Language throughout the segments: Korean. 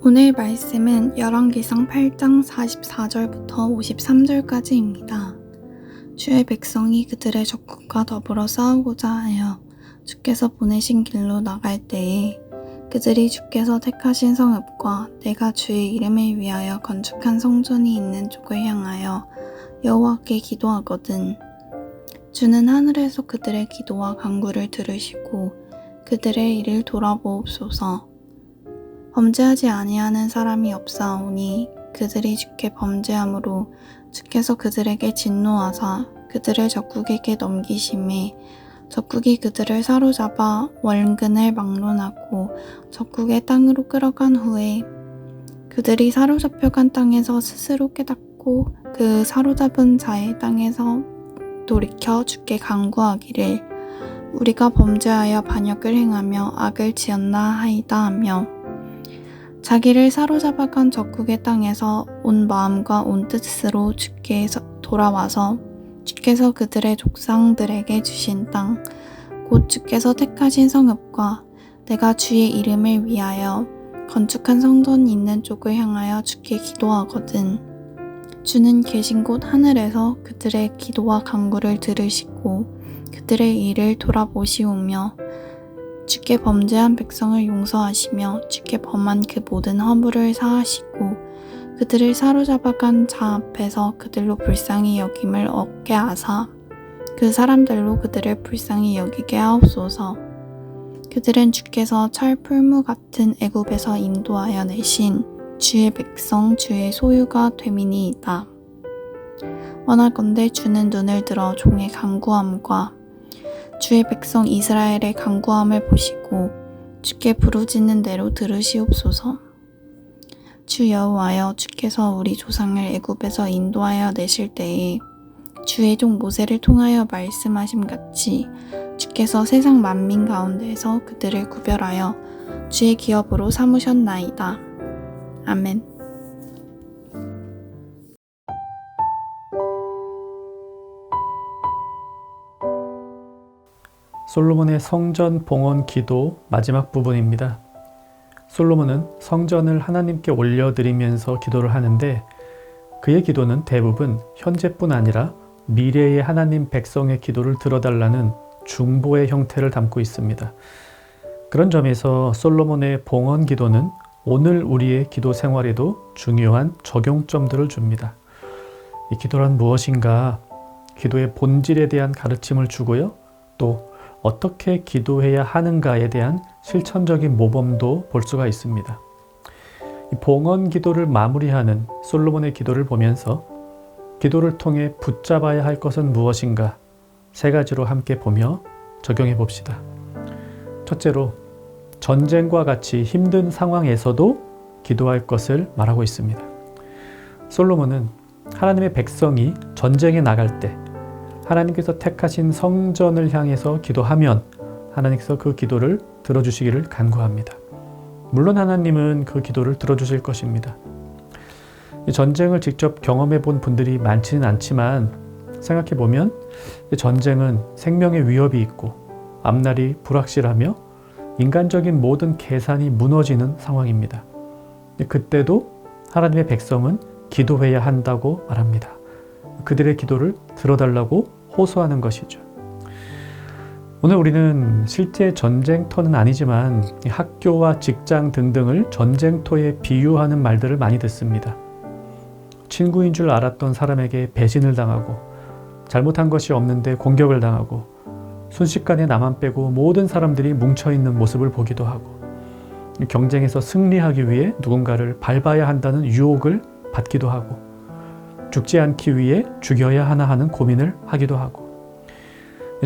오늘 말씀은 열왕기상 8장 44절부터 53절까지입니다. 주의 백성이 그들의 적국과 더불어 싸우고자 하여 주께서 보내신 길로 나갈 때에 그들이 주께서 택하신 성읍과 내가 주의 이름을 위하여 건축한 성전이 있는 쪽을 향하여 여호와께 기도하거든. 주는 하늘에서 그들의 기도와 간구를 들으시고 그들의 일을 돌아보옵소서. 범죄하지 아니하는 사람이 없사오니 그들이 주께 범죄함으로 주께서 그들에게 진노하사 그들을 적국에게 넘기심에 적국이 그들을 사로잡아 원근을 막론하고 적국의 땅으로 끌어간 후에 그들이 사로잡혀간 땅에서 스스로 깨닫고 그 사로잡은 자의 땅에서 돌이켜 주께 간구하기를 우리가 범죄하여 반역을 행하며 악을 지었나 하이다 하며 자기를 사로잡아간 적국의 땅에서 온 마음과 온 뜻으로 주께 돌아와서 주께서 그들의 족상들에게 주신 땅, 곧 주께서 택하신 성읍과 내가 주의 이름을 위하여 건축한 성전 있는 쪽을 향하여 주께 기도하거든. 주는 계신 곳 하늘에서 그들의 기도와 간구를 들으시고 그들의 일을 돌아보시오며 주께 범죄한 백성을 용서하시며 주께 범한 그 모든 허물을 사하시고 그들을 사로잡아간 자 앞에서 그들로 불쌍히 여김을 얻게 하사 그 사람들로 그들을 불쌍히 여기게 하옵소서. 그들은 주께서 철풀무 같은 애굽에서 인도하여 내신 주의 백성 주의 소유가 됨이니이다. 원하건대 주는 눈을 들어 종의 간구함과 주의 백성 이스라엘의 간구함을 보시고 주께 부르짖는 대로 들으시옵소서. 주 여호와여, 주께서 우리 조상을 애굽에서 인도하여 내실 때에 주의 종 모세를 통하여 말씀하심 같이 주께서 세상 만민 가운데에서 그들을 구별하여 주의 기업으로 삼으셨나이다. 아멘. 솔로몬의 성전 봉헌 기도 마지막 부분입니다. 솔로몬은 성전을 하나님께 올려드리면서 기도를 하는데 그의 기도는 대부분 현재뿐 아니라 미래의 하나님 백성의 기도를 들어달라는 중보의 형태를 담고 있습니다. 그런 점에서 솔로몬의 봉헌 기도는 오늘 우리의 기도 생활에도 중요한 적용점들을 줍니다. 이 기도란 무엇인가? 기도의 본질에 대한 가르침을 주고요. 또 어떻게 기도해야 하는가에 대한 실천적인 모범도 볼 수가 있습니다. 이 봉헌 기도를 마무리하는 솔로몬의 기도를 보면서 기도를 통해 붙잡아야 할 것은 무엇인가 세 가지로 함께 보며 적용해 봅시다. 첫째로 전쟁과 같이 힘든 상황에서도 기도할 것을 말하고 있습니다. 솔로몬은 하나님의 백성이 전쟁에 나갈 때 하나님께서 택하신 성전을 향해서 기도하면 하나님께서 그 기도를 들어주시기를 간구합니다. 물론 하나님은 그 기도를 들어주실 것입니다. 이 전쟁을 직접 경험해 본 분들이 많지는 않지만 생각해 보면 전쟁은 생명의 위협이 있고 앞날이 불확실하며 인간적인 모든 계산이 무너지는 상황입니다. 그때도 하나님의 백성은 기도해야 한다고 말합니다. 그들의 기도를 들어달라고 호소하는 것이죠. 오늘 우리는 실제 전쟁터는 아니지만 학교와 직장 등등을 전쟁터에 비유하는 말들을 많이 듣습니다. 친구인 줄 알았던 사람에게 배신을 당하고 잘못한 것이 없는데 공격을 당하고 순식간에 나만 빼고 모든 사람들이 뭉쳐있는 모습을 보기도 하고 경쟁에서 승리하기 위해 누군가를 밟아야 한다는 유혹을 받기도 하고 죽지 않기 위해 죽여야 하나 하는 고민을 하기도 하고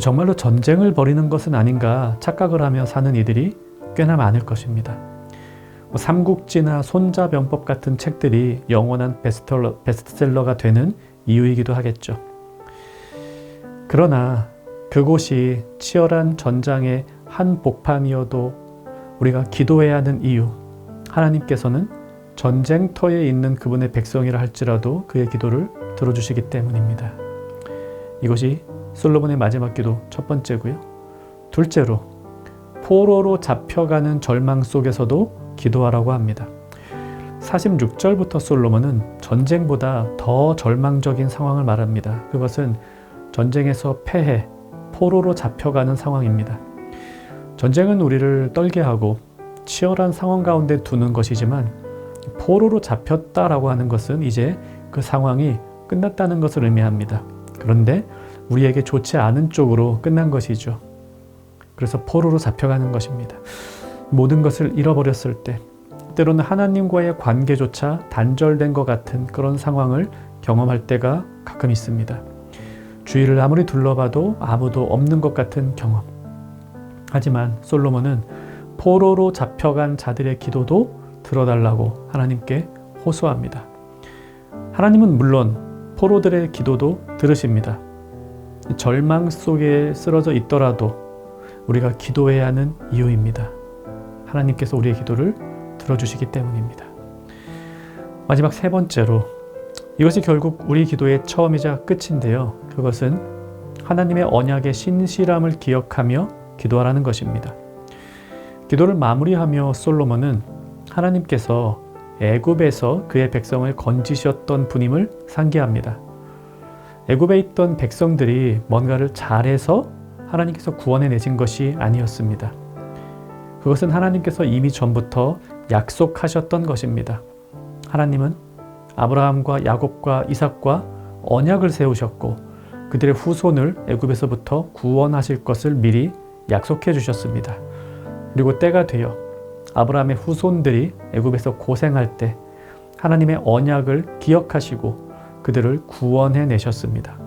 정말로 전쟁을 벌이는 것은 아닌가 착각을 하며 사는 이들이 꽤나 많을 것입니다. 삼국지나 손자병법 같은 책들이 영원한 베스트셀러가 되는 이유이기도 하겠죠. 그러나 그곳이 치열한 전장의 한복판이어도 우리가 기도해야 하는 이유, 하나님께서는 전쟁터에 있는 그분의 백성이라 할지라도 그의 기도를 들어주시기 때문입니다. 이것이 솔로몬의 마지막 기도 첫 번째고요. 둘째로 포로로 잡혀가는 절망 속에서도 기도하라고 합니다. 46절부터 솔로몬은 전쟁보다 더 절망적인 상황을 말합니다. 그것은 전쟁에서 패해 포로로 잡혀가는 상황입니다. 전쟁은 우리를 떨게 하고 치열한 상황 가운데 두는 것이지만 포로로 잡혔다라고 하는 것은 이제 그 상황이 끝났다는 것을 의미합니다. 그런데 우리에게 좋지 않은 쪽으로 끝난 것이죠. 그래서 포로로 잡혀가는 것입니다. 모든 것을 잃어버렸을 때, 때로는 하나님과의 관계조차 단절된 것 같은 그런 상황을 경험할 때가 가끔 있습니다. 주위를 아무리 둘러봐도 아무도 없는 것 같은 경험. 하지만 솔로몬은 포로로 잡혀간 자들의 기도도 들어달라고 하나님께 호소합니다. 하나님은 물론 포로들의 기도도 들으십니다. 절망 속에 쓰러져 있더라도 우리가 기도해야 하는 이유입니다. 하나님께서 우리의 기도를 들어주시기 때문입니다. 마지막 세 번째로, 이것이 결국 우리 기도의 처음이자 끝인데요. 그것은 하나님의 언약의 신실함을 기억하며 기도하라는 것입니다. 기도를 마무리하며 솔로몬은 하나님께서 애굽에서 그의 백성을 건지셨던 분임을 상기합니다. 애굽에 있던 백성들이 뭔가를 잘해서 하나님께서 구원해내신 것이 아니었습니다. 그것은 하나님께서 이미 전부터 약속하셨던 것입니다. 하나님은 아브라함과 야곱과 이삭과 언약을 세우셨고 그들의 후손을 애굽에서부터 구원하실 것을 미리 약속해 주셨습니다. 그리고 때가 되어 아브라함의 후손들이 애굽에서 고생할 때 하나님의 언약을 기억하시고 그들을 구원해 내셨습니다.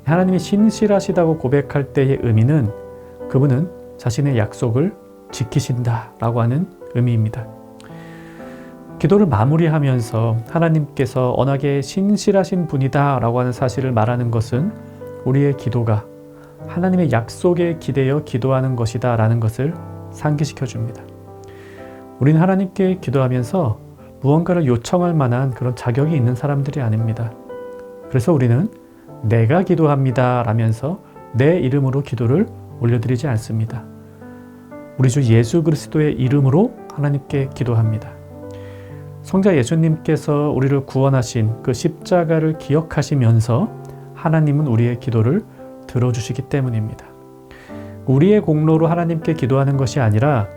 하나님이 신실하시다고 고백할 때의 의미는 그분은 자신의 약속을 지키신다라고 하는 의미입니다. 기도를 마무리하면서 하나님께서 언약에 신실하신 분이다라고 하는 사실을 말하는 것은 우리의 기도가 하나님의 약속에 기대어 기도하는 것이다라는 것을 상기시켜 줍니다. 우리는 하나님께 기도하면서 무언가를 요청할 만한 그런 자격이 있는 사람들이 아닙니다. 그래서 우리는 내가 기도합니다 라면서 내 이름으로 기도를 올려드리지 않습니다. 우리 주 예수 그리스도의 이름으로 하나님께 기도합니다. 성자 예수님께서 우리를 구원하신 그 십자가를 기억하시면서 하나님은 우리의 기도를 들어주시기 때문입니다. 우리의 공로로 하나님께 기도하는 것이 아니라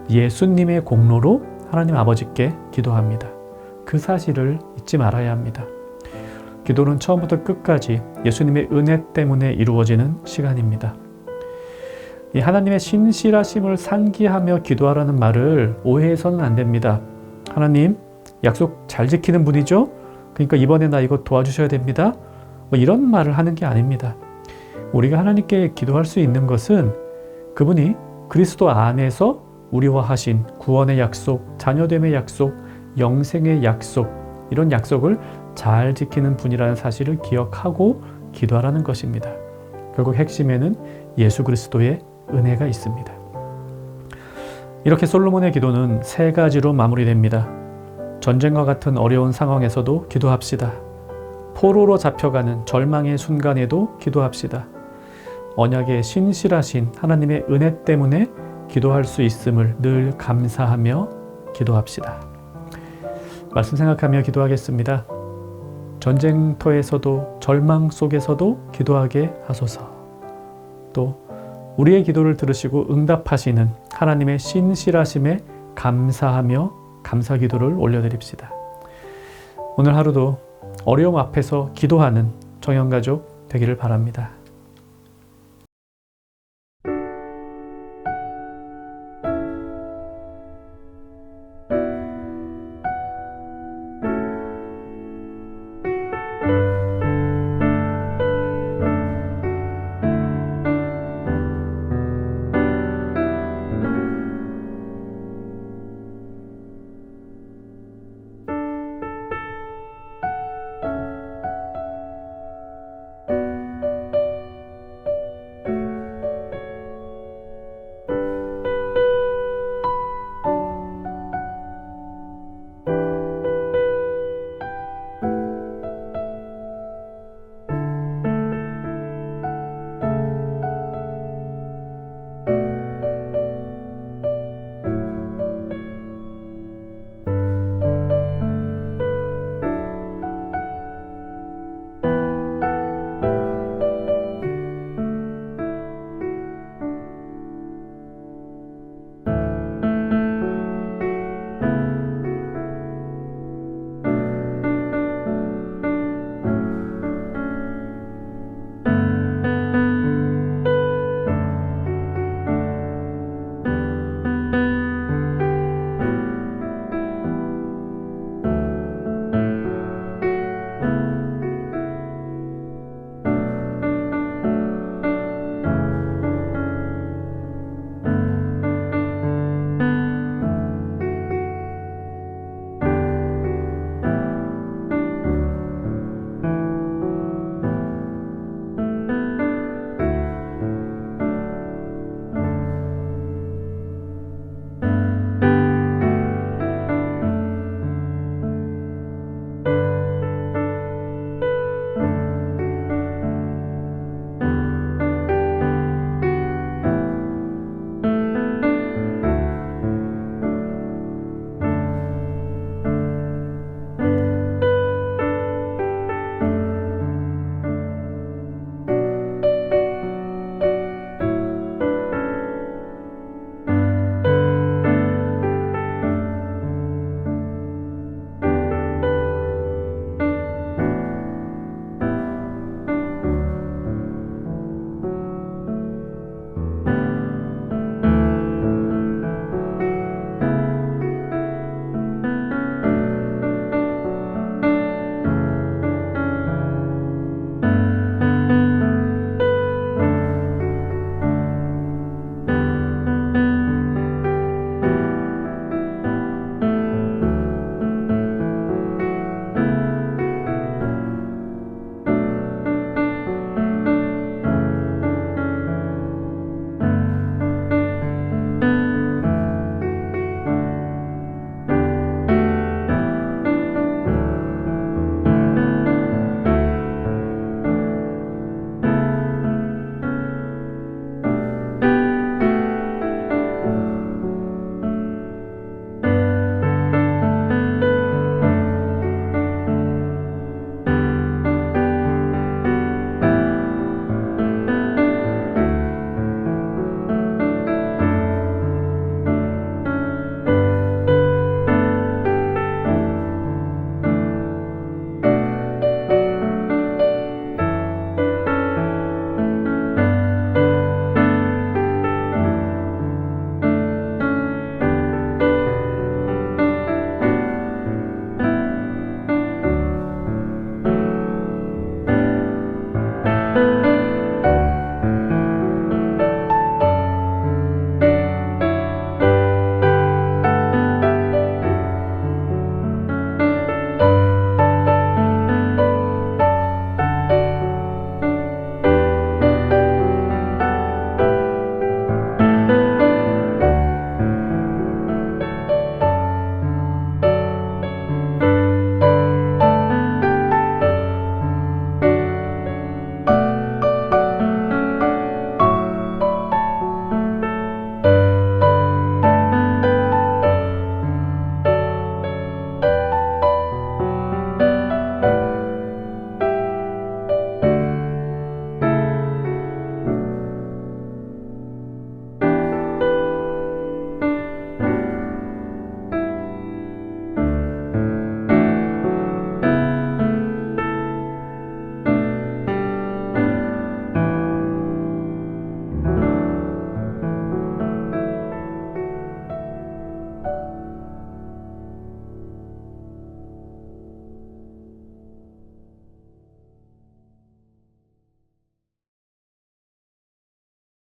예수님의 공로로 하나님 아버지께 기도합니다. 그 사실을 잊지 말아야 합니다. 기도는 처음부터 끝까지 예수님의 은혜 때문에 이루어지는 시간입니다. 이 하나님의 신실하심을 상기하며 기도하라는 말을 오해해서는 안 됩니다. 하나님, 약속 잘 지키는 분이죠? 그러니까 이번에 나 이거 도와주셔야 됩니다. 이런 말을 하는 게 아닙니다. 우리가 하나님께 기도할 수 있는 것은 그분이 그리스도 안에서 우리와 하신 구원의 약속, 자녀됨의 약속, 영생의 약속, 이런 약속을 잘 지키는 분이라는 사실을 기억하고 기도하라는 것입니다. 결국 핵심에는 예수 그리스도의 은혜가 있습니다. 이렇게 솔로몬의 기도는 세 가지로 마무리됩니다. 전쟁과 같은 어려운 상황에서도 기도합시다. 포로로 잡혀가는 절망의 순간에도 기도합시다. 언약에 신실하신 하나님의 은혜 때문에 기도할 수 있음을 늘 감사하며 기도합시다. 말씀 생각하며 기도하겠습니다. 전쟁터에서도 절망 속에서도 기도하게 하소서. 또 우리의 기도를 들으시고 응답하시는 하나님의 신실하심에 감사하며 감사 기도를 올려드립시다. 오늘 하루도 어려움 앞에서 기도하는 정영가족 되기를 바랍니다.